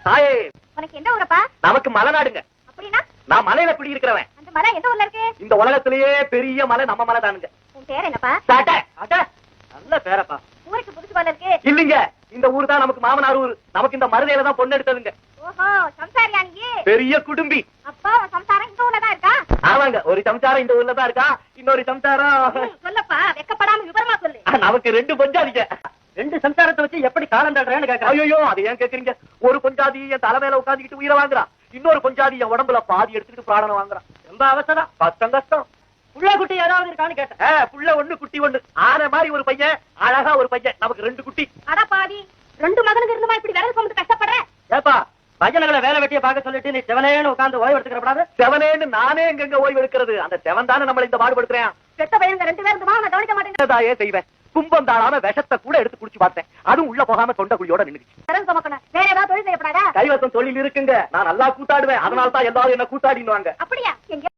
தாயே, உனக்கு என்ன ஊரப்பா? நமக்கு மலை நாடுங்க. அப்படின்னா நான் மலையில குடி இருக்கிறவன். அந்த மலை எந்த ஊர்ல இருக்கு? இந்த உலகத்திலேயே பெரிய மலை நம்ம மலை தானுங்க. உன் பேர் என்னப்பா? சாட்ட, அட, நல்ல பேரப்பா. ஊருக்கு புதுசு போல இருக்கு. இல்லீங்க, இந்த ஊர் தான் நமக்கு மாமனார் ஊர். நமக்கு இந்த மருதையில தான் பொண்ணு எடுத்ததுங்க. ஓஹோ, சம்சாரியா நீ? பெரிய குடும்பி. அப்பா உன் சம்சாரம் இந்த ஊர்ல தான் இருக்கா? ஆமாங்க, ஒரு சம்சாரம் இந்த ஊர்ல தான் இருக்கா, இன்னொரு சம்சாரம் சொல்லப்பா, வெக்கப்படாம விவரமா சொல்லு. நமக்கு 2 பொஞ்சாதிங்க. 2 சம்சாரத்தை வச்சு எப்படி காலம் தள்ளுறேன்னு கேட்கறேன். ஐயோ, அது ஏன் கேக்குறீங்க? ஒரு பொஞ்சாதி என் தலைமையில உட்காந்துக்கிட்டு உயிரை வாங்குறா, இன்னொரு பொஞ்சாதி என் உடம்புல பாதி எடுத்துக்கிட்டு பிராணனை வாங்குறான். ரொம்ப அவசரம். கஷ்டம் கஷ்டம். புள்ள குட்டி ஏதாவது இருக்கான்னு கேட்டேன். புள்ள ஒண்ணு குட்டி ஒண்ணு. ஆன மாதிரி ஒரு பையன், அழகா ஒரு பையன். நமக்கு 2 குட்டி. அட பாவி, 2 மகனுக்கு இருந்துமா இப்படி விரல் சுமந்து கஷ்டப்படுற? ஏப்பா, பையன்களை வேலை வெட்டிய பார்க்க சொல்லிட்டு நீ செவனேன்னு உட்கார்ந்து ஓய்வு எடுத்துக்கிறப்படாது. செவனேன்னு நானே எங்க ஓய்வு எடுக்கிறது? அந்த செவன் தானே நம்மள இந்த பாடுபடுத்துறேன். பெத்த பையனுங்க 2 பேர் இருந்துமா நான் கவனிக்க மாட்டேன். தாயே செய்வேன். கும்பம் தாழாம விஷத்தை கூட எடுத்து குடிச்சு பார்த்தேன். அதுவும் உள்ள போகாம தொண்டை குழியோட நின்னுச்சு. விரல் சுமக்கணும். வேற ஏதாவது தொழில் செய்யப்படாதா? கைவசம் தொழில் இருக்குங்க. நான் நல்லா கூத்தாடுவேன். அதனால தான் எல்லாரும் என்ன கூத்தாடினுவாங்க. அப்படியா? எங்க